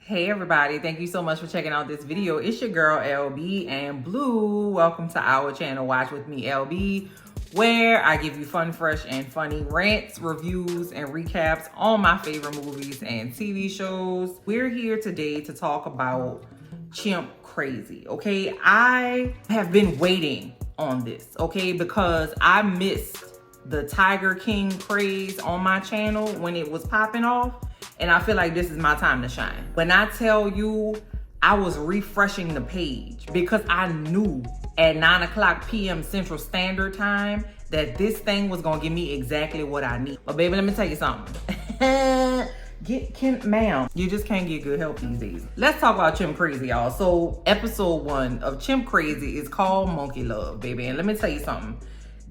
Hey everybody, thank you so much for checking out this video. It's your girl LB and Blue. Welcome to our channel, Watch With Me LB, where I give you fun, fresh, and funny rants, reviews, and recaps on my favorite movies and TV shows. We're here today to talk about Chimp Crazy, okay? I have been waiting on this, okay? Because I missed the Tiger King craze on my channel when it was popping off. And I feel like this is my time to shine. When I tell you, I was refreshing the page because I knew at 9 o'clock p.m. Central Standard Time that this thing was gonna give me exactly what I need. But baby, let me tell you something. Ma'am, you just can't get good help these days. Let's talk about Chimp Crazy, y'all. So episode 1 of Chimp Crazy is called Monkey Love, baby. And let me tell you something.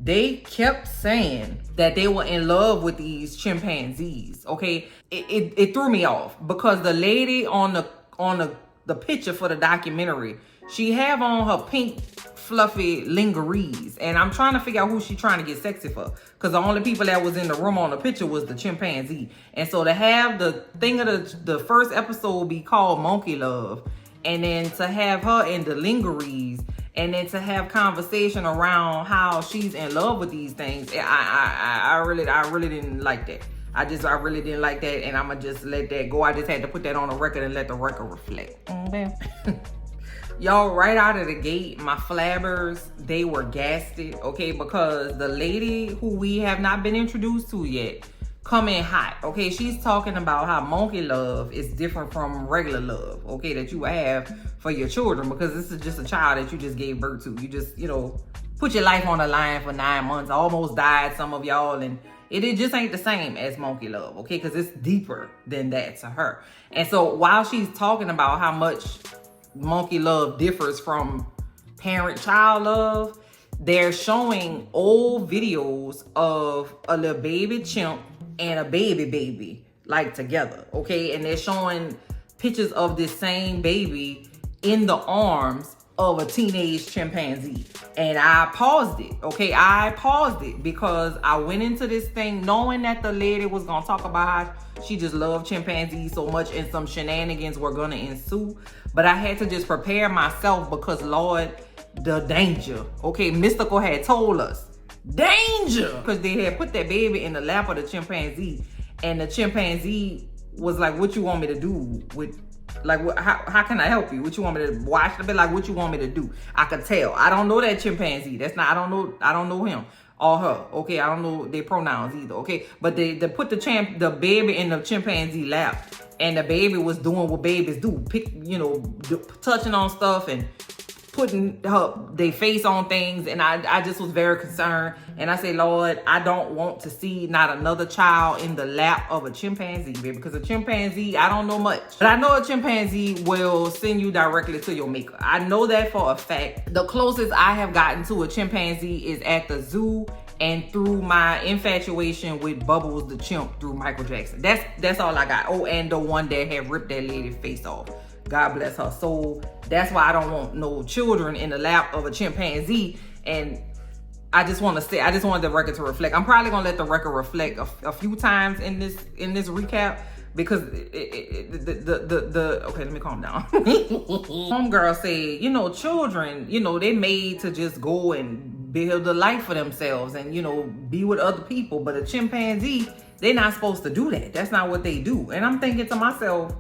They kept saying that they were in love with these chimpanzees, okay? It threw me off because the lady on the picture for the documentary, she have on her pink fluffy lingeries, and I'm trying to figure out who she trying to get sexy for, because the only people that was in the room on the picture was the chimpanzee. And so to have the thing of the first episode be called Monkey Love, and then to have her in the lingeries, and then to have conversation around how she's in love with these things, I really didn't like that. I really didn't like that, and I'ma just let that go. I just had to put that on the record and let the record reflect. Y'all, right out of the gate, my flabbers, they were gasted, okay? Because the lady who we have not been introduced to yet come in hot, okay? She's talking about how monkey love is different from regular love, okay, that you have for your children, because this is just a child that you just gave birth to. You just, put your life on the line for 9 months, almost died, some of y'all, and it just ain't the same as monkey love, okay? Because it's deeper than that to her. And so while she's talking about how much monkey love differs from parent-child love, they're showing old videos of a little baby chimp and a baby like together, okay? And they're showing pictures of this same baby in the arms of a teenage chimpanzee. And I paused it, okay? I paused it because I went into this thing knowing that the lady was gonna talk about how she just loved chimpanzees so much and some shenanigans were gonna ensue. But I had to just prepare myself because, Lord, the danger, okay? Mystical had told us, danger! Because they had put that baby in the lap of the chimpanzee, and the chimpanzee was like, what you want me to do with, like, how can I help you? What you want me to watch the bit? Like, what you want me to do? I could tell. I don't know that chimpanzee. I don't know him or her. Okay, I don't know their pronouns either. Okay, but they put the baby in the chimpanzee lap, and the baby was doing what babies do, touching on stuff and putting their face on things. And I just was very concerned. And I say, Lord, I don't want to see not another child in the lap of a chimpanzee, baby, because a chimpanzee, I don't know much, but I know a chimpanzee will send you directly to your maker. I know that for a fact. The closest I have gotten to a chimpanzee is at the zoo and through my infatuation with Bubbles the chimp through Michael Jackson. That's all I got. Oh, and the one that had ripped that lady's face off. God bless her soul. That's why I don't want no children in the lap of a chimpanzee. And I just wanted the record to reflect. I'm probably gonna let the record reflect a few times in this recap, because okay, let me calm down. Homegirl said, children, they made to just go and build a life for themselves and be with other people. But a chimpanzee, they're not supposed to do that. That's not what they do. And I'm thinking to myself,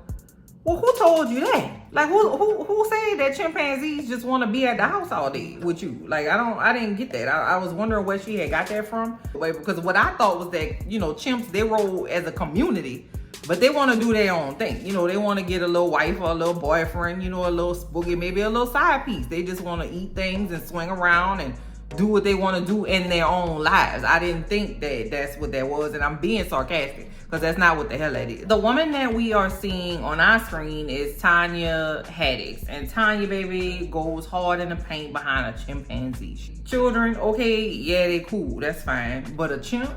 well, who told you that? Like, who said that chimpanzees just want to be at the house all day with you? Like, I didn't get that. I was wondering where she had got that from. Because what I thought was that, chimps, they roll as a community, but they want to do their own thing. They want to get a little wife or a little boyfriend, a little spooky, maybe a little side piece. They just want to eat things and swing around and do what they want to do in their own lives. I didn't think that that's what that was, and I'm being sarcastic because that's not what the hell that is. The woman that we are seeing on our screen is Tanya Haddix, and Tanya, baby, goes hard in the paint behind a chimpanzee. Children, okay, yeah, they cool, that's fine, but a chimp,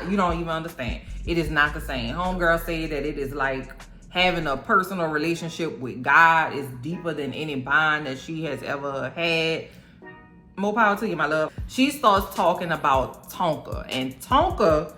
you don't even understand. It is not the same. Homegirl said that it is like having a personal relationship with God. Is deeper than any bond that she has ever had. More power to you, my love. She starts talking about Tonka, and Tonka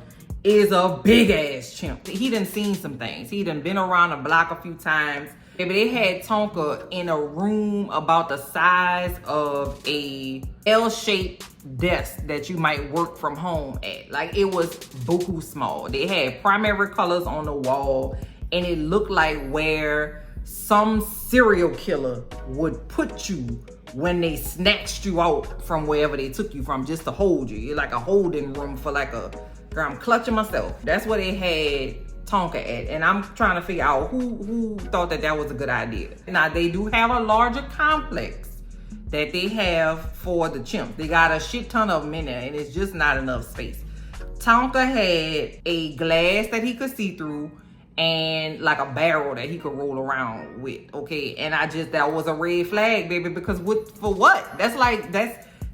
is a big ass chimp. He done seen some things. He done been around the block a few times. Baby, they had Tonka in a room about the size of a L-shaped desk that you might work from home at. Like, it was buku small. They had primary colors on the wall, and it looked like where some serial killer would put you when they snatched you out from wherever they took you from, just to hold you. You're like a holding room for like a, girl, I'm clutching myself. That's what they had Tonka at, and I'm trying to figure out who thought that was a good idea. Now, they do have a larger complex that they have for the chimps. They got a shit ton of them in there, and it's just not enough space. Tonka had a glass that he could see through and like a barrel that he could roll around with, okay? And that was a red flag, baby, because for what? That's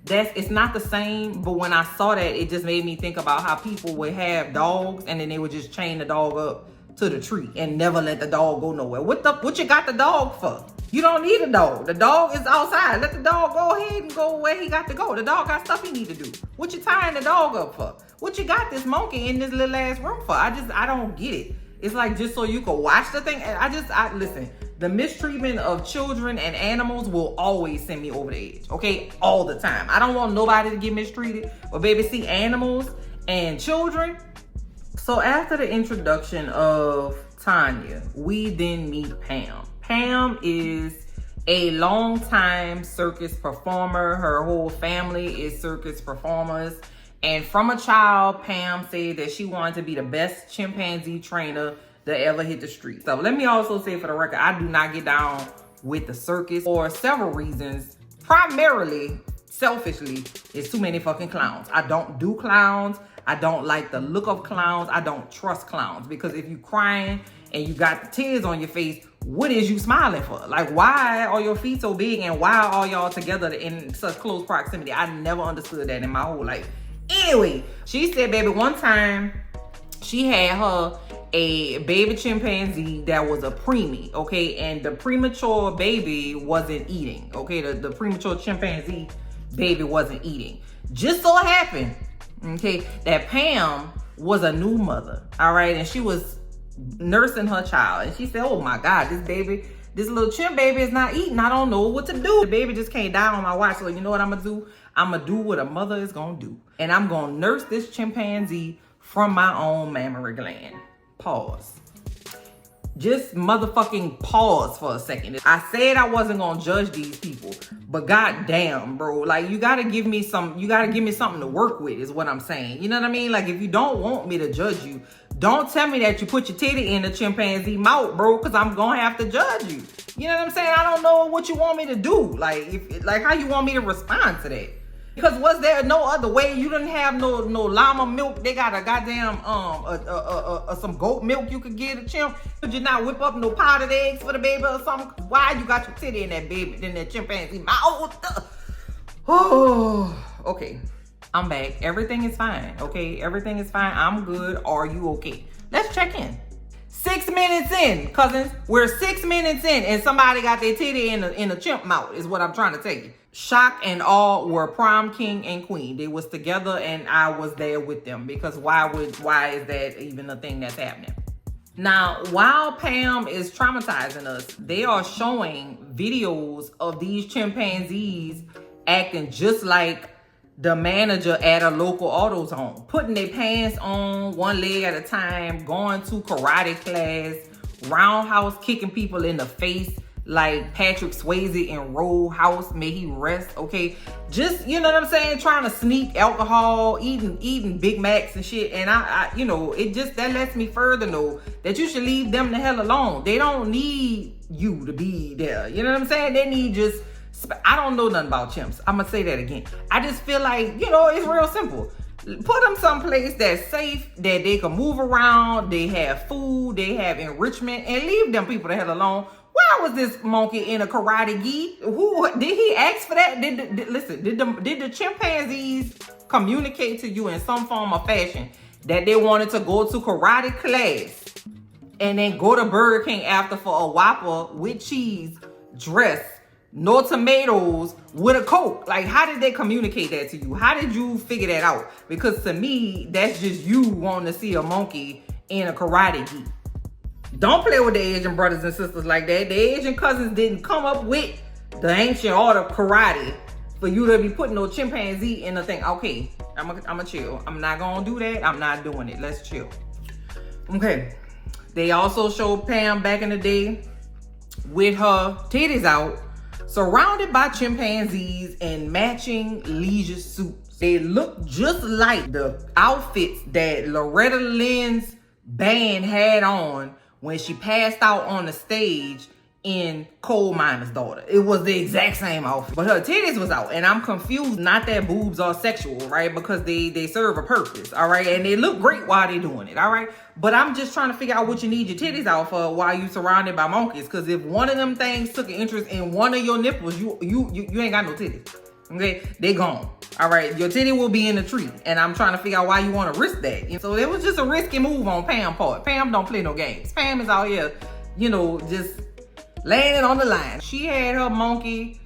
it's not the same, but when I saw that, it just made me think about how people would have dogs and then they would just chain the dog up to the tree and never let the dog go nowhere. What you got the dog for? You don't need a dog. The dog is outside. Let the dog go ahead and go where he got to go. The dog got stuff he need to do. What you tying the dog up for? What you got this monkey in this little ass room for? I don't get it. It's like just so you can watch the thing. And listen, the mistreatment of children and animals will always send me over the edge, okay? All the time. I don't want nobody to get mistreated, but baby, see, animals and children. So after the introduction of Tanya, we then meet Pam. Pam is a longtime circus performer. Her whole family is circus performers. And from a child, Pam said that she wanted to be the best chimpanzee trainer that ever hit the street. So let me also say for the record, I do not get down with the circus for several reasons. Primarily, selfishly, it's too many fucking clowns. I don't do clowns. I don't like the look of clowns. I don't trust clowns, because if you crying and you got tears on your face, what is you smiling for? Like, why are your feet so big and why are y'all together in such close proximity? I never understood that in my whole life. Anyway, she said, baby, one time she had her a baby chimpanzee that was a preemie, okay? And the premature baby wasn't eating, okay? The premature chimpanzee baby wasn't eating. Just so happened, okay, that Pam was a new mother, all right? And she was nursing her child. And she said, oh my God, this little chimp baby is not eating. I don't know what to do. The baby just can't die on my watch. So you know what I'm gonna do? I'm gonna do what a mother is gonna do. And I'm gonna nurse this chimpanzee from my own mammary gland. Pause. Just motherfucking pause for a second. I said I wasn't gonna judge these people, but goddamn, bro, like you gotta give me something to work with, is what I'm saying. You know what I mean? Like, if you don't want me to judge you, don't tell me that you put your titty in the chimpanzee mouth, bro, because I'm gonna have to judge you. You know what I'm saying? I don't know what you want me to do. Like how you want me to respond to that? Because was there no other way? You didn't have no llama milk. They got a goddamn some goat milk you could get a chimp. Could you not whip up no powdered eggs for the baby or something? Why you got your titty in that baby, in that chimpanzee mouth? Oh, okay. I'm back. Everything is fine. Okay, everything is fine. I'm good. Are you okay? Let's check in. 6 minutes in, cousins. We're 6 minutes in, and somebody got their titty in a chimp mouth. Is what I'm trying to tell you. Shock and awe were prom king and queen. They was together, and I was there with them, because why is that even a thing that's happening? Now, while Pam is traumatizing us, they are showing videos of these chimpanzees acting just like the manager at a local AutoZone, putting their pants on one leg at a time, going to karate class, roundhouse kicking people in the face like Patrick Swayze in Roadhouse, may he rest, okay? Just, you know what I'm saying, trying to sneak alcohol, eating Big Macs and shit. And I you know, it just, that lets me further know that you should leave them the hell alone. They don't need you to be there. You know what I'm saying? They need just, I don't know nothing about chimps. I'm gonna say that again. I just feel like, you know, it's real simple. Put them someplace that's safe, that they can move around, they have food, they have enrichment, and leave them people the hell alone. Why was this monkey in a karate gi? Who did he ask for that? Did the chimpanzees communicate to you in some form or fashion that they wanted to go to karate class and then go to Burger King after for a Whopper with cheese, dress, nor tomatoes with a Coke. Like, how did they communicate that to you? How did you figure that out? Because to me, that's just you wanting to see a monkey in a karate gi. Don't play with the Asian brothers and sisters like that. The Asian cousins didn't come up with the ancient art of karate for you to be putting no chimpanzee in a thing. Okay, I'm a chill. I'm not gonna do that. I'm not doing it. Let's chill. Okay. They also showed Pam back in the day with her titties out, surrounded by chimpanzees in matching leisure suits. They look just like the outfits that Loretta Lynn's band had on when she passed out on the stage in Coal Miner's Daughter. It was the exact same outfit, but her titties was out, and I'm confused. Not that boobs are sexual, right? Because they serve a purpose, all right? And they look great while they doing it, all right? But I'm just trying to figure out what you need your titties out for while you surrounded by monkeys. Because if one of them things took an interest in one of your nipples, you ain't got no titties. Okay, they gone. All right, your titty will be in the tree, and I'm trying to figure out why you want to risk that. So it was just a risky move on Pam's part. Pam don't play no games. Pam is out here, just laying it on the line. She had her monkey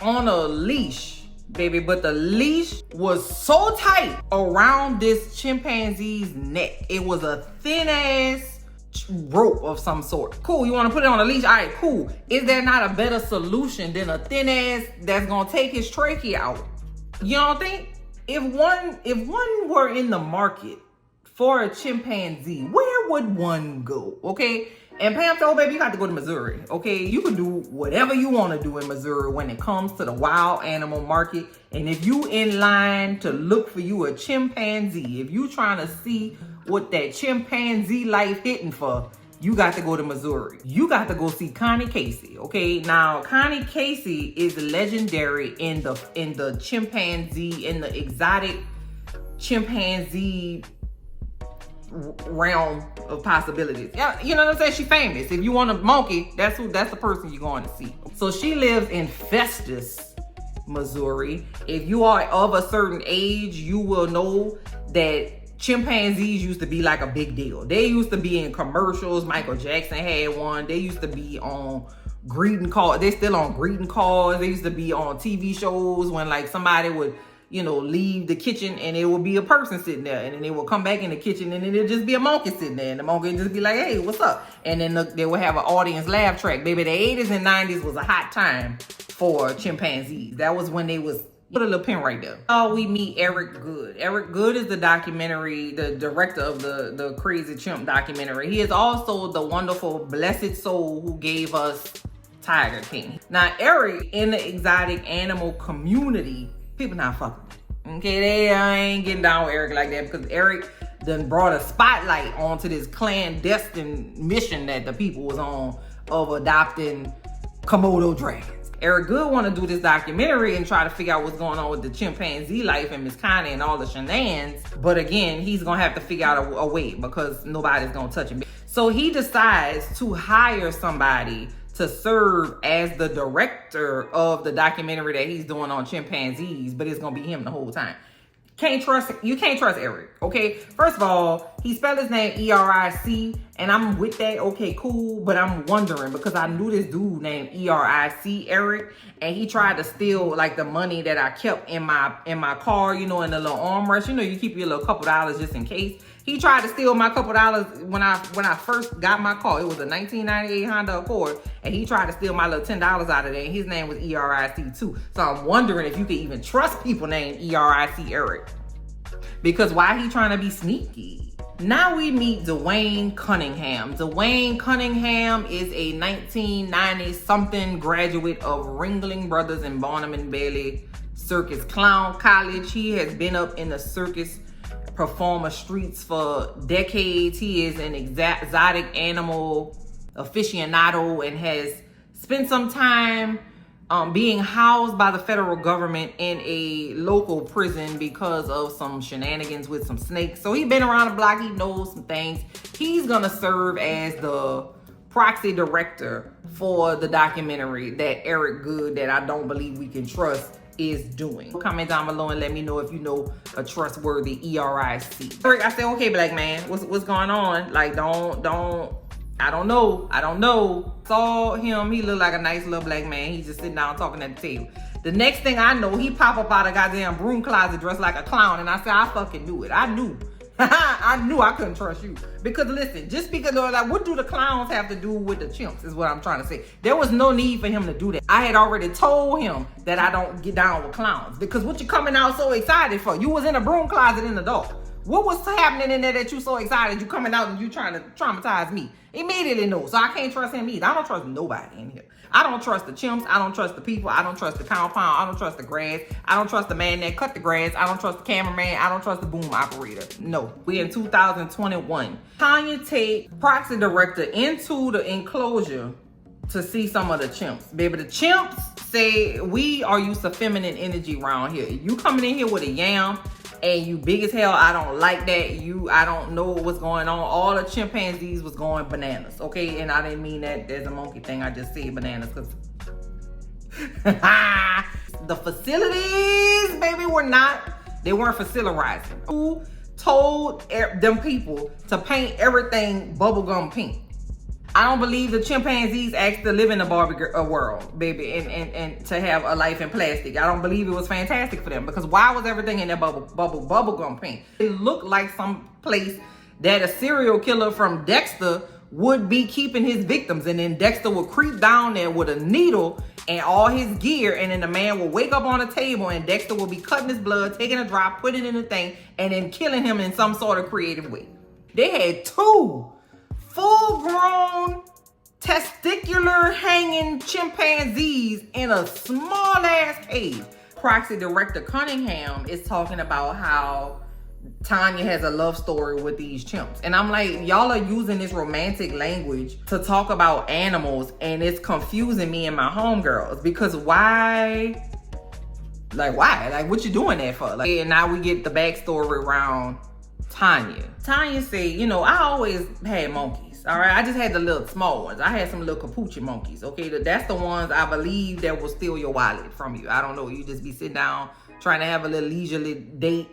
on a leash, baby, but the leash was so tight around this chimpanzee's neck. It was a thin ass rope of some sort. Cool, you want to put it on a leash? All right, cool. Is there not a better solution than a thin ass that's gonna take his trachea out? You don't think? If one were in the market for a chimpanzee, where would one go? Okay. And Pam said, oh, baby, you got to go to Missouri, okay? You can do whatever you want to do in Missouri when it comes to the wild animal market. And if you in line to look for you a chimpanzee, if you trying to see what that chimpanzee life hitting for, you got to go to Missouri. You got to go see Connie Casey, okay? Now, Connie Casey is legendary in the chimpanzee, in the exotic chimpanzee realm of possibilities. Yeah, you know what I'm saying? She's famous. If you want a monkey, that's the person you're going to see. So she lives in Festus, Missouri. If you are of a certain age, you will know that chimpanzees used to be like a big deal. They used to be in commercials. Michael Jackson had one. They used to be on greeting cards. They're still on greeting cards. They used to be on TV shows when like somebody would leave the kitchen and it would be a person sitting there, and then they will come back in the kitchen and then it'll just be a monkey sitting there, and the monkey would just be like, hey, what's up? And then they would have an audience laugh track. Baby, the 80s and 90s was a hot time for chimpanzees. That was when they was, put a little pin right there. Oh, we meet Eric Good. Eric Good is the director of the Crazy Chimp documentary. He is also the wonderful blessed soul who gave us Tiger King. Now, Eric, in the exotic animal community, people not fucking with it. Okay, they ain't getting down with Eric like that, because Eric done brought a spotlight onto this clandestine mission that the people was on of adopting Komodo dragons. Eric Good want to do this documentary and try to figure out what's going on with the chimpanzee life and Miss Connie and all the shenanigans. But again, he's going to have to figure out a way, because nobody's going to touch him. So he decides to hire somebody to serve as the director of the documentary that he's doing on chimpanzees, but it's gonna be him the whole time. You can't trust Eric, okay? First of all, he spelled his name E-R-I-C, and I'm with that, okay, cool, but I'm wondering, because I knew this dude named E-R-I-C, Eric, and he tried to steal like the money that I kept in my car, in the little armrest. You keep your little couple dollars just in case. He tried to steal my couple dollars when I first got my car. It was a 1998 Honda Accord, and he tried to steal my little $10 out of there, and his name was E-R-I-C too. So I'm wondering if you could even trust people named E-R-I-C Eric. Because why he trying to be sneaky? Now we meet Dwayne Cunningham. Dwayne Cunningham is a 1990-something graduate of Ringling Brothers and Barnum and Bailey Circus Clown College. He has been up in the circus performer streets for decades. He is an exotic animal aficionado and has spent some time being housed by the federal government in a local prison because of some shenanigans with some snakes. So he's been around the block. He knows some things. He's gonna serve as the proxy director for the documentary that Eric Good, that I don't believe we can trust, is doing. Comment down below and let me know if you know a trustworthy E-R-I-C. Eric, I said, okay, black man, what's going on? Like, don't I don't know. Saw him, he looked like a nice little black man. He's just sitting down talking at the table. The next thing I know, he pop up out of goddamn broom closet dressed like a clown. And I said, I fucking knew it. I knew. I knew I couldn't trust you. Because listen, just because like, what do the clowns have to do with the chimps is what I'm trying to say. There was no need for him to do that. I had already told him that I don't get down with clowns. Because what you coming out so excited for? You was in a broom closet in the dark. What was happening in there that you so excited? You coming out and you trying to traumatize me? Immediately no. So I can't trust him either. I don't trust nobody in here. I don't trust the chimps. I don't trust the people. I don't trust the compound. I don't trust the grass. I don't trust the man that cut the grass. I don't trust the cameraman. I don't trust the boom operator. No. We in 2021. Tanya take proxy director into the enclosure to see some of the chimps. Baby, the chimps say, we are used to feminine energy around here. You coming in here with a yam and you big as hell, I don't like that. I don't know what's going on. All the chimpanzees was going bananas, okay? And I didn't mean that there's a monkey thing. I just said bananas because the facilities, baby, they weren't facilitarizing. Who told them people to paint everything bubblegum pink? I don't believe the chimpanzees asked to live in a Barbie world, baby, and to have a life in plastic. I don't believe it was fantastic for them, because why was everything in that bubblegum pink? It looked like some place that a serial killer from Dexter would be keeping his victims, and then Dexter would creep down there with a needle and all his gear, and then the man will wake up on a table and Dexter will be cutting his blood, taking a drop, putting it in the thing, and then killing him in some sort of creative way. They had 2 full-grown, testicular hanging chimpanzees in a small-ass cage. Proxy Director Cunningham is talking about how Tanya has a love story with these chimps. And I'm like, y'all are using this romantic language to talk about animals, and it's confusing me and my homegirls. Because why? Like, why? Like, what you doing that for? Like, and now we get the backstory around Tanya. Tanya said, you know, I always had monkeys, all right? I just had the little small ones. I had some little capuchin monkeys, okay? That's the ones I believe that will steal your wallet from you. I don't know. You just be sitting down trying to have a little leisurely date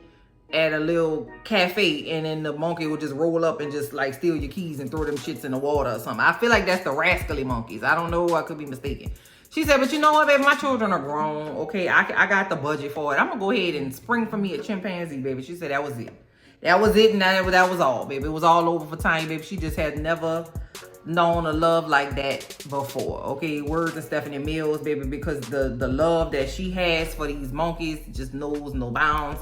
at a little cafe, and then the monkey will just roll up and just like steal your keys and throw them shits in the water or something. I feel like that's the rascally monkeys. I don't know. I could be mistaken. She said, but you know what, baby? My children are grown, okay? I got the budget for it. I'm going to go ahead and spring for me a chimpanzee, baby. She said that was it. That was it, and that was all, baby. It was all over for Tanya, baby. She just had never known a love like that before, okay? Words of Stephanie Mills, baby, because the love that she has for these monkeys just knows no bounds.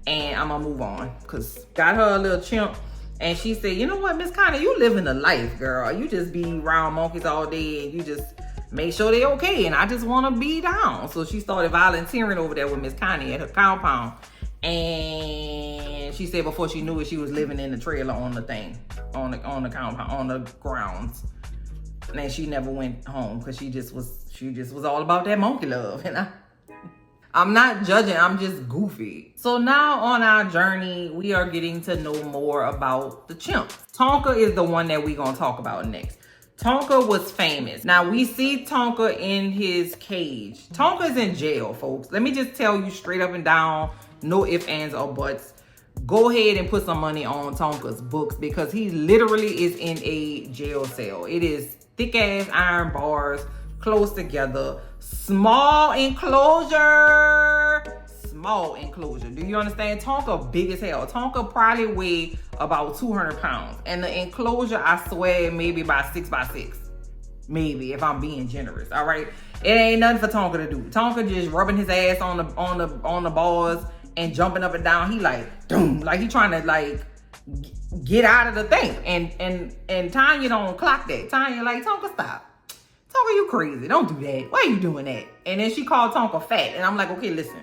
And I'm gonna move on, because got her a little chimp, and she said, you know what, Miss Connie, you living the life, girl. You just be around monkeys all day, and you just make sure they okay, and I just want to be down. So she started volunteering over there with Miss Connie at her compound. And she said before she knew it, she was living in the trailer on the thing, on the compound, on the grounds. And she never went home because she just was all about that monkey love. And I'm not judging, I'm just goofy. So now on our journey, we are getting to know more about the chimps. Tonka is the one that we're gonna talk about next. Tonka was famous. Now we see Tonka in his cage. Tonka's in jail, folks. Let me just tell you straight up and down, no ifs, ands, or buts. Go ahead and put some money on Tonka's books, because he literally is in a jail cell. It is thick ass iron bars, close together, small enclosure. Do you understand? Tonka big as hell. Tonka probably weighed about 200 pounds. And the enclosure, I swear, maybe about 6 by 6. Maybe, if I'm being generous, all right? It ain't nothing for Tonka to do. Tonka just rubbing his ass on the bars and jumping up and down. He like, doom, like he trying to like get out of the thing. And Tanya don't clock that. Tanya like, Tonka, stop. Tonka, you crazy. Don't do that. Why are you doing that? And then she called Tonka fat. And I'm like, okay, listen.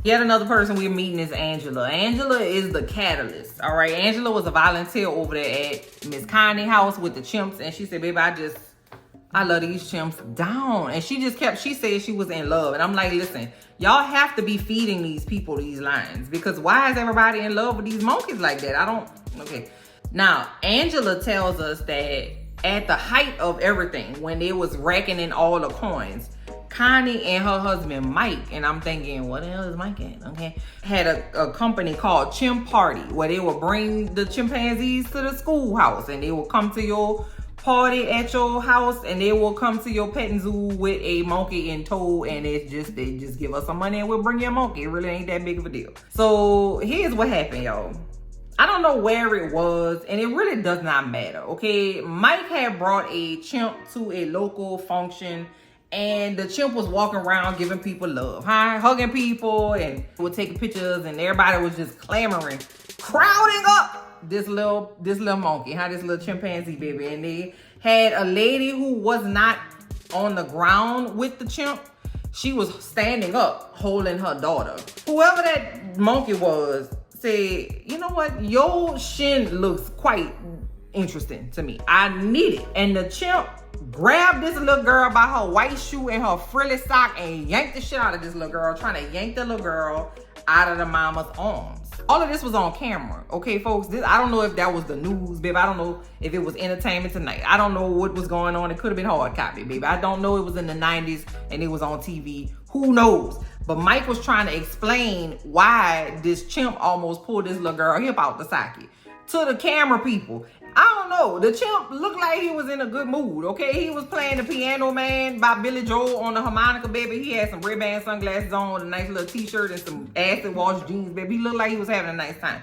Yet another person we're meeting is Angela. Angela is the catalyst, all right? Angela was a volunteer over there at Miss Connie's house with the chimps. And she said, baby, I love these chimps down. And she said she was in love. And I'm like, listen, y'all have to be feeding these people these lines, because why is everybody in love with these monkeys like that? Okay. Now, Angela tells us that at the height of everything, when they was racking in all the coins, Connie and her husband, Mike, and I'm thinking, what the hell is Mike at? Okay. Had a company called CHIMP Party, where they would bring the chimpanzees to the schoolhouse, and they would come to your party at your house, and they will come to your petting zoo with a monkey in tow, and they just give us some money and we'll bring you a monkey. It really ain't that big of a deal. So here's what happened, y'all. I don't know where it was, and it really does not matter, okay? Mike had brought a chimp to a local function, and the chimp was walking around giving people love, hugging people, and was taking pictures, and everybody was just clamoring, crowding up this little monkey, this little chimpanzee, baby. And they had a lady who was not on the ground with the chimp. She was standing up holding her daughter. Whoever that monkey was said, you know what, your shin looks quite interesting to me. I need it. And the chimp grabbed this little girl by her white shoe and her frilly sock and yanked the shit out of this little girl, trying to yank the little girl out of the mama's arms. All of this was on camera, okay, folks? I don't know if that was the news, baby. I don't know if it was Entertainment Tonight. I don't know what was going on. It could have been hard copy, baby. I don't know. It was in the 90s and it was on TV. Who knows? But Mike was trying to explain why this chimp almost pulled this little girl hip out the socket to the camera people. I don't know. The chimp looked like he was in a good mood, okay? He was playing the Piano Man by Billy Joel on the harmonica, baby. He had some red-band sunglasses on with a nice little t-shirt and some acid wash jeans, baby. He looked like he was having a nice time.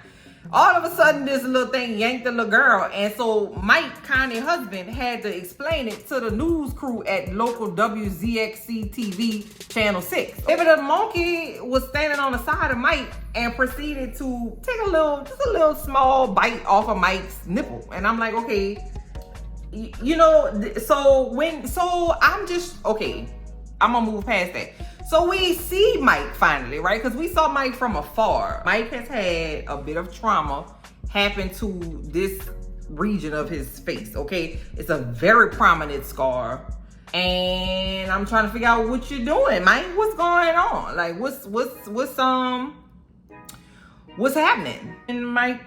All of a sudden, this little thing yanked the little girl. And so Mike, Connie's husband, had to explain it to the news crew at local WZXC TV Channel 6. Baby, the monkey was standing on the side of Mike and proceeded to take just a little small bite off of Mike's nipple. And I'm like, okay, you know, I'm gonna move past that. So we see Mike finally, right? Because we saw Mike from afar. Mike has had a bit of trauma happen to this region of his face, okay? It's a very prominent scar. And I'm trying to figure out what you're doing, Mike. What's going on? Like, what's happening? And Mike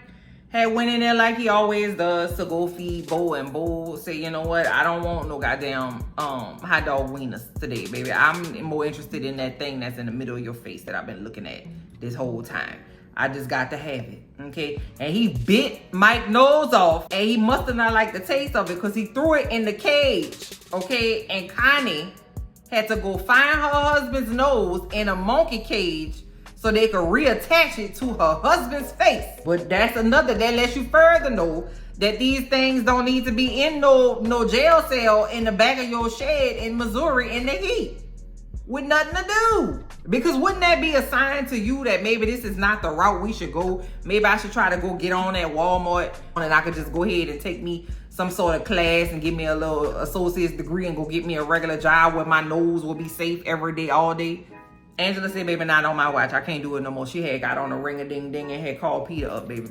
had went in there like he always does to go feed Bo, and Bo say, you know what, I don't want no goddamn hot dog wieners today, baby. I'm more interested in that thing that's in the middle of your face that I've been looking at this whole time. I just got to have it, okay? And he bit Mike's nose off, and he must have not liked the taste of it because he threw it in the cage, okay? And Connie had to go find her husband's nose in a monkey cage so they could reattach it to her husband's face. But that lets you further know that these things don't need to be in no jail cell in the back of your shed in Missouri in the heat with nothing to do. Because wouldn't that be a sign to you that maybe this is not the route we should go? Maybe I should try to go get on at Walmart and I could just go ahead and take me some sort of class and give me a little associate's degree and go get me a regular job where my nose will be safe every day, all day. Angela said, baby, not on my watch. I can't do it no more. She had got on a ring-a-ding-ding and had called PETA up, baby.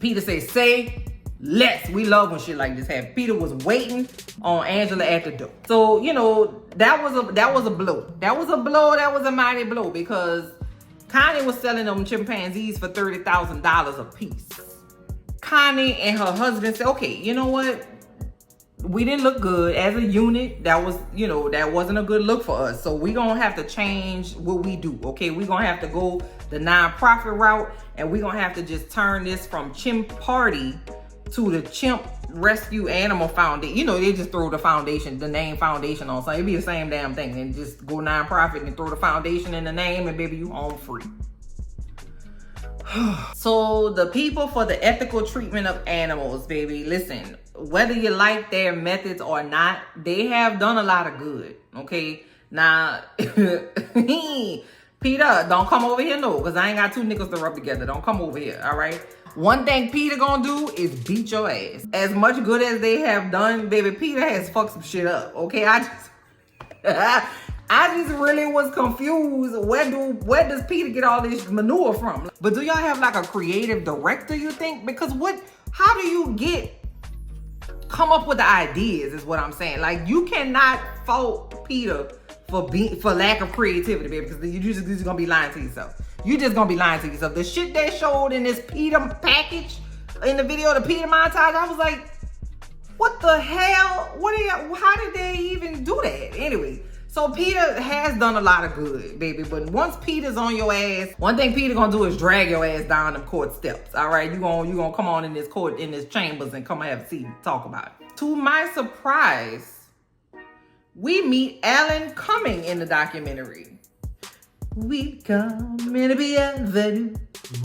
PETA said, say less. We love when shit like this happens. PETA was waiting on Angela at the door. So, you know, that was a blow. That was a blow. That was a mighty blow because Connie was selling them chimpanzees for $30,000 a piece. Connie and her husband said, okay, you know what? We didn't look good as a unit. That wasn't a good look for us. So we're going to have to change what we do, okay? We're going to have to go the nonprofit route, and we're going to have to just turn this from Chimp Party to the Chimp Rescue Animal Foundation. You know, they just throw the name foundation on something. It'd be the same damn thing. And just go nonprofit and throw the foundation in the name, and baby, you home free. So the people for the ethical treatment of animals, baby, listen, whether you like their methods or not, they have done a lot of good, okay? Now, PETA, don't come over here, no, because I ain't got two nickels to rub together. Don't come over here, all right? One thing PETA gonna do is beat your ass. As much good as they have done, baby, PETA has fucked some shit up, okay? I just really was confused. Where does PETA get all this manure from? But do y'all have like a creative director, you think? Because how do you come up with the ideas is what I'm saying. Like, you cannot fault PETA for lack of creativity, baby, because you're just gonna be lying to yourself. You just gonna be lying to yourself. The shit they showed in this PETA package, in the video, the PETA montage, I was like, what the hell? How did they even do that? Anyway, so PETA has done a lot of good, baby. But once PETA's on your ass, one thing PETA gonna do is drag your ass down the court steps. All right, you gonna come on in this court, in this chambers, and come have a seat and talk about it. to my surprise, we meet Alan Cumming in the documentary. We come in a be avenue.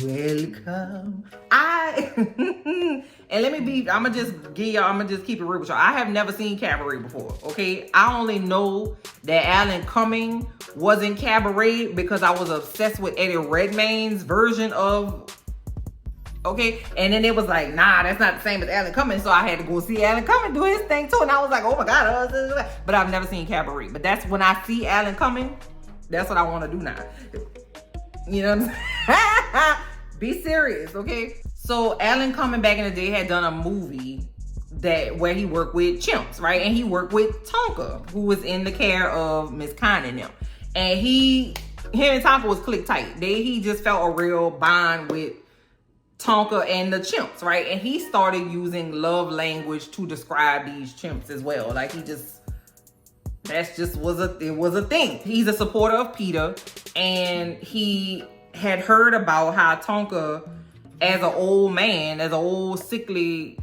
Welcome. And let me be, I'ma just keep it real with y'all. I have never seen Cabaret before, okay? I only know that Alan Cumming was in Cabaret because I was obsessed with Eddie Redmayne's version of, okay? And then it was like, nah, that's not the same as Alan Cumming, so I had to go see Alan Cumming do his thing too. And I was like, oh my God, but I've never seen Cabaret. But that's when I see Alan Cumming, that's what I want to do now. You know what I'm saying? Be serious, okay? So Alan Cumming back in the day had done a movie where he worked with chimps, right? And he worked with Tonka, who was in the care of Miss Kine and them. And him and Tonka was click tight. He just felt a real bond with Tonka and the chimps, right? And he started using love language to describe these chimps as well. Like it was a thing. He's a supporter of PETA, and he had heard about how Tonka, as an old man, as an old sickly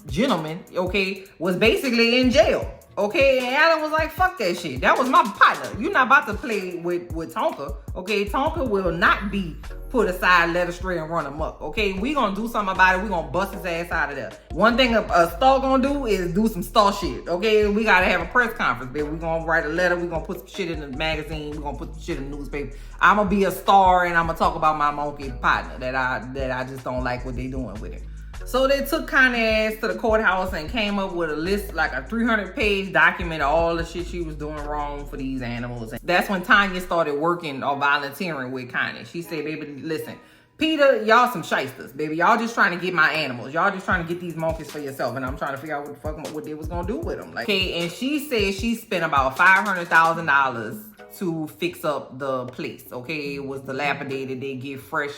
gentleman, okay, was basically in jail. Okay, and Alan was like, fuck that shit. That was my partner. You're not about to play with Tonka. Okay, Tonka will not be put aside, led astray, and run amok. Okay, we gonna do something about it. We gonna bust his ass out of there. One thing a star gonna do is do some star shit. Okay, we gotta have a press conference, baby. We gonna write a letter. We gonna put some shit in the magazine. We gonna put some shit in the newspaper. I'm gonna be a star, and I'm gonna talk about my monkey partner that I just don't like what they doing with it. So they took Kanye's ass to the courthouse and came up with a list, like a 300-page document of all the shit she was doing wrong for these animals. And that's when Tanya started working or volunteering with Kanye. She said, baby, listen, PETA, y'all some shysters, baby. Y'all just trying to get my animals. Y'all just trying to get these monkeys for yourself. And I'm trying to figure out what they was going to do with them. Like, okay, and she said she spent about $500,000 to fix up the place. Okay, it was dilapidated. They give fresh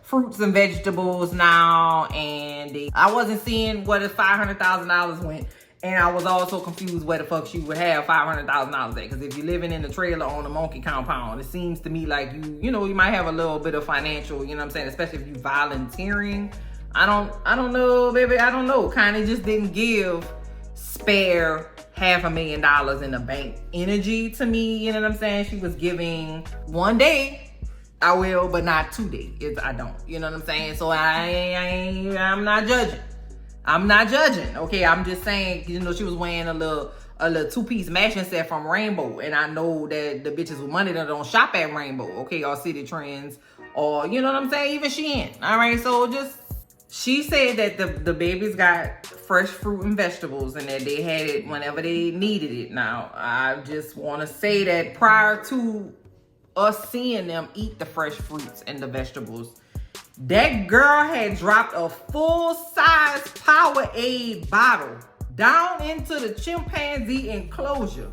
fruits and vegetables now, and I wasn't seeing where the $500,000 went, and I was also confused where the fuck she would have $500,000 at, because if you're living in the trailer on a monkey compound, it seems to me like you might have a little bit of financial, you know what I'm saying, especially if you volunteering. I don't know, baby, I don't know. Kind of just didn't give spare $500,000 in the bank energy to me, you know what I'm saying? She was giving one day, I will, but not 2 days. I don't. You know what I'm saying? So I'm not judging. I'm not judging. Okay, I'm just saying, she was wearing a little two-piece matching set from Rainbow, and I know that the bitches with money that don't shop at Rainbow, okay, or City Trends, or you know what I'm saying, even Shein. All right, so she said that the babies got fresh fruit and vegetables, and that they had it whenever they needed it. Now, I just want to say that prior to us seeing them eat the fresh fruits and the vegetables, that girl had dropped a full-size Powerade bottle down into the chimpanzee enclosure,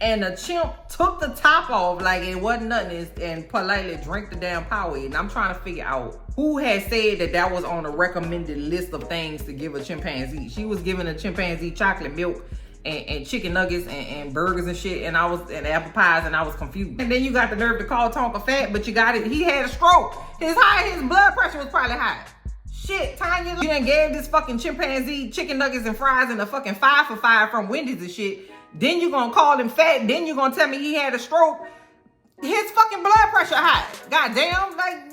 and the chimp took the top off like it wasn't nothing and politely drank the damn Powerade. And I'm trying to figure out who had said that was on a recommended list of things to give a chimpanzee. She was giving a chimpanzee chocolate milk and chicken nuggets and burgers and shit, and apple pies, and I was confused. And then you got the nerve to call Tonka fat, but he had a stroke. His blood pressure was probably high. Shit, Tanya, you done gave this fucking chimpanzee chicken nuggets and fries and a fucking 5 for $5 from Wendy's and shit. Then you gonna call him fat, then you gonna tell me he had a stroke. His fucking blood pressure high. Goddamn, like,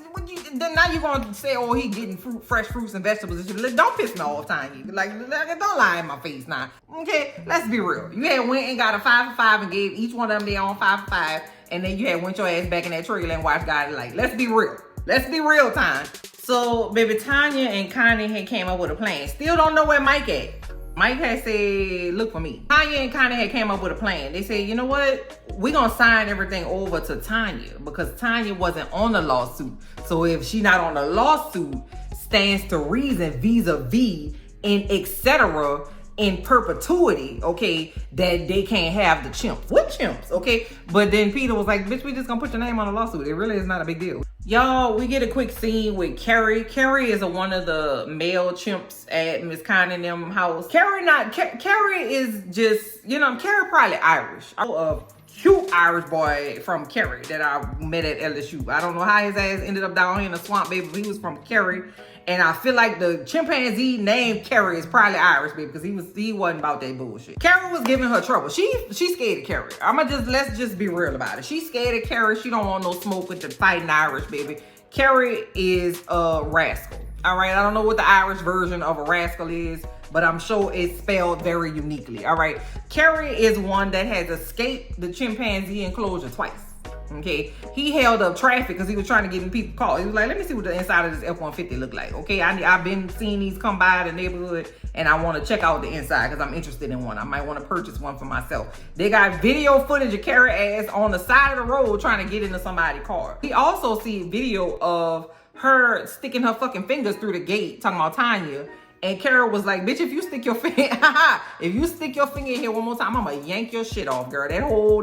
then now you gonna say, oh, he getting fresh fruits and vegetables and shit. Don't piss me off, Tanya. Like, don't lie in my face now. Okay, let's be real. You had went and got a 5 for $5 and gave each one of them their own 5 for $5, and then you had went your ass back in that trailer and watched God. Like, let's be real. Let's be real, time. So, baby, Tanya and Kanye had came up with a plan. Still don't know where Mike at. Mike had said, look for me. Tanya and Kanye had came up with a plan. They said, you know what? We're going to sign everything over to Tanya, because Tanya wasn't on the lawsuit. So if she not on the lawsuit, stands to reason vis-a-vis and etc. in perpetuity, okay, that they can't have the chimps. What chimps, okay? But then PETA was like, bitch, we just going to put your name on the lawsuit. It really is not a big deal. Y'all, we get a quick scene with Carrie. Carrie is one of the male chimps at Miss Kine and them house. Carrie is just, Carrie probably Irish. I know a cute Irish boy from Carrie that I met at LSU. I don't know how his ass ended up down here in the swamp, baby, but he was from Carrie. And I feel like the chimpanzee named Carrie is probably Irish, baby, because he wasn't about that bullshit. Carrie was giving her trouble. She's scared of Carrie. Let's just be real about it. She's scared of Carrie. She don't want no smoke with the fighting Irish, baby. Carrie is a rascal. All right, I don't know what the Irish version of a rascal is, but I'm sure it's spelled very uniquely. All right, Carrie is one that has escaped the chimpanzee enclosure twice. Okay, he held up traffic because he was trying to get in people's cars. He was like, let me see what the inside of this F-150 look like. Okay, I've been seeing these come by the neighborhood, and I want to check out the inside because I'm interested in one. I might want to purchase one for myself. They got video footage of Carrie ass on the side of the road trying to get into somebody's car. He also see video of her sticking her fucking fingers through the gate, talking about Tanya. And Carol was like, bitch, if you stick your finger, if you stick your finger in here one more time, I'm gonna yank your shit off, girl.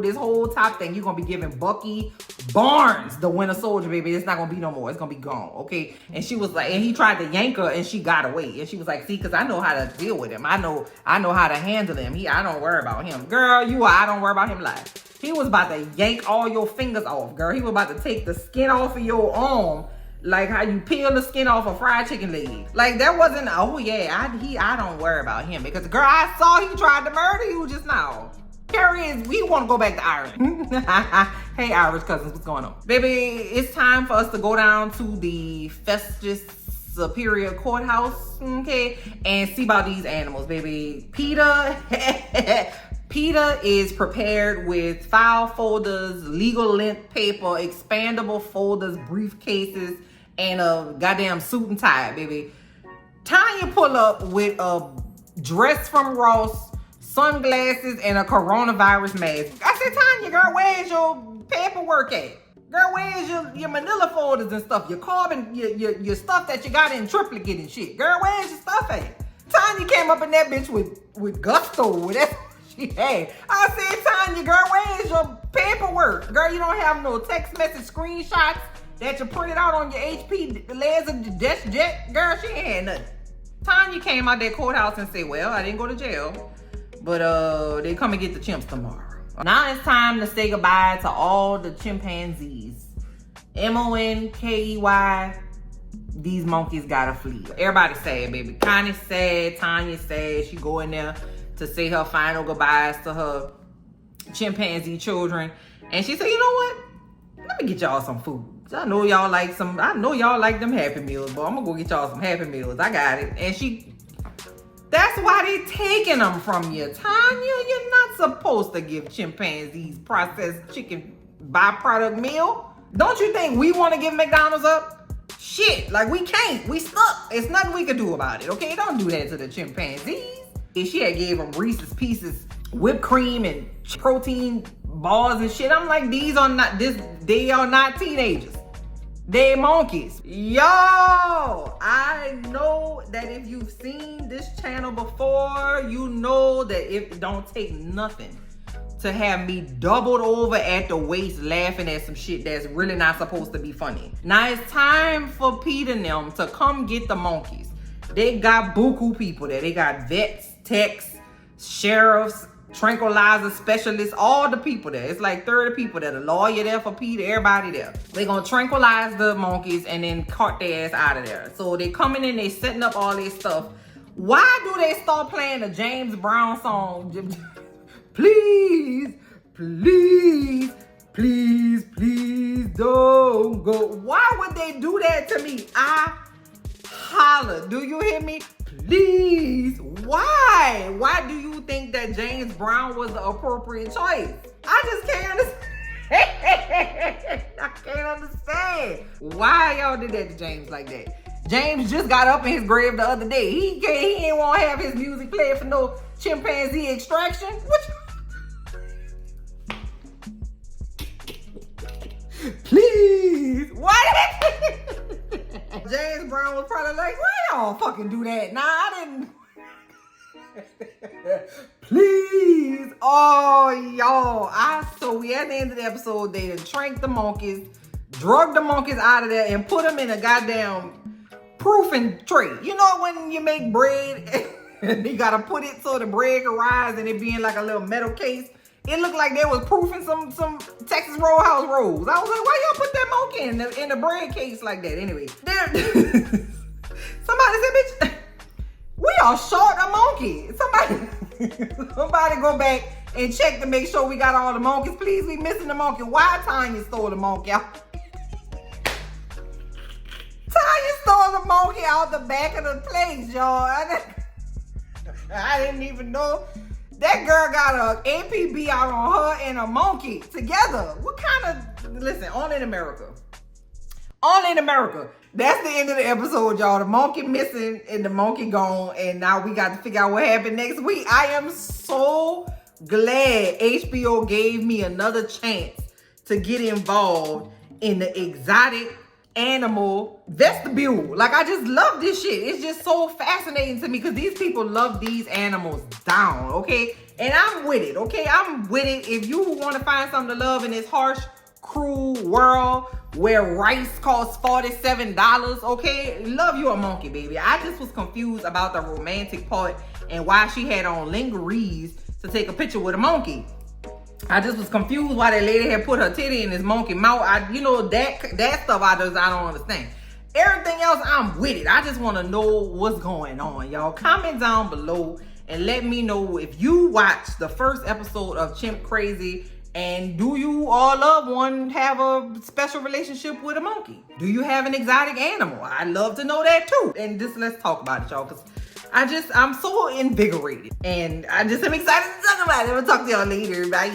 This whole top thing, you're gonna be giving Bucky Barnes the Winter Soldier, baby. It's not gonna be no more. It's gonna be gone, okay? And she was like, and he tried to yank her, and she got away. And she was like, see, because I know how to deal with him. I know how to handle him. I don't worry about him. Girl, I don't worry about him live. He was about to yank all your fingers off, girl. He was about to take the skin off of your arm, like how you peel the skin off a fried chicken leg. Like that wasn't, oh yeah, I don't worry about him. Because girl, I saw he tried to murder you just now. Carrie we want to go back to Ireland. Hey Irish cousins, what's going on? Baby, it's time for us to go down to the Festus Superior Courthouse, okay, and see about these animals, baby. PETA is prepared with file folders, legal length paper, expandable folders, briefcases, and a goddamn suit and tie, baby. Tanya pull up with a dress from Ross, sunglasses, and a coronavirus mask. I said, Tanya, girl, where's your paperwork at? Girl, where's your manila folders and stuff? Your carbon, your stuff that you got in triplicate and shit. Girl, where's your stuff at? Tanya came up in that bitch with gusto, with that she had. I said, Tanya, girl, where's your paperwork? Girl, you don't have no text message screenshots that you printed out on your HP laser desk jet? Girl, she ain't had nothing. Tanya came out that courthouse and said, well, I didn't go to jail, but they come and get the chimps tomorrow. Now it's time to say goodbye to all the chimpanzees. MONKEY. These monkeys gotta flee. Everybody's sad, baby. Connie's sad, Tanya's sad. She go in there to say her final goodbyes to her chimpanzee children. And she said, you know what? Let me get y'all some food. I know y'all like them Happy Meals, but I'm gonna go get y'all some Happy Meals. I got it. And that's why they taking them from you. Tanya, you're not supposed to give chimpanzees processed chicken byproduct meal. Don't you think we want to give McDonald's up? Shit, like we can't. We stuck. It's nothing we can do about it, okay? Don't do that to the chimpanzees. And she had gave them Reese's Pieces, whipped cream, and protein balls and shit. I'm like, they are not teenagers. They monkeys. Yo, I know that if you've seen this channel before, you know that it don't take nothing to have me doubled over at the waist laughing at some shit that's really not supposed to be funny. Now it's time for PETA and them to come get the monkeys. They got buku people there. They got vets, techs, sheriffs, tranquilizer specialists, all the people there. It's like 30 people there. The lawyer there for PETA, everybody there. They gonna tranquilize the monkeys and then cart their ass out of there. So they coming in, they setting up all this stuff. Why do they start playing the James Brown song? Please, please, please, please don't go. Why would they do that to me? I holler. Do you hear me? Please. Why? Why do you think that James Brown was the appropriate choice? I just can't understand. I can't understand why y'all did that to James like that. James just got up in his grave the other day. He ain't want to have his music played for no chimpanzee extraction. Please. What? James Brown was probably like, why y'all fucking do that? Nah, I didn't. Please. Oh, y'all. So we at the end of the episode, they done tranked the monkeys, drug the monkeys out of there, and put them in a goddamn proofing tray. You know when you make bread and you gotta put it so the bread can rise and it be in like a little metal case? It looked like they was proofing some Texas Roadhouse rolls. I was like, why y'all put that monkey in the bread case like that? Anyway, about to say, bitch, we are short a monkey. Somebody go back and check to make sure we got all the monkeys. Please, we missing the monkey. Why Tanya stole the monkey out? Tanya stole the monkey out the back of the place, y'all. I didn't even know. That girl got a APB out on her and a monkey together. What kind of, listen, only in America. Only in America. That's the end of the episode, y'all. The monkey missing and the monkey gone. And now we got to figure out what happened next week. I am so glad HBO gave me another chance to get involved in the exotic animal vestibule. Like, I just love this shit. It's just so fascinating to me because these people love these animals down, okay? And I'm with it, okay? I'm with it. If you want to find something to love in this harsh, cruel world where rice costs $47, okay? Love you a monkey, baby. I just was confused about the romantic part and why she had on lingeries to take a picture with a monkey. I just was confused why that lady had put her titty in this monkey mouth. That stuff I don't understand. Everything else, I'm with it. I just want to know what's going on, y'all. Comment down below and let me know if you watched the first episode of Chimp Crazy, and do you or loved one have a special relationship with a monkey? Do you have an exotic animal? I'd love to know that too. And just let's talk about it, y'all, because I'm so invigorated and I just am excited to talk about it. I'll talk to y'all later. Bye.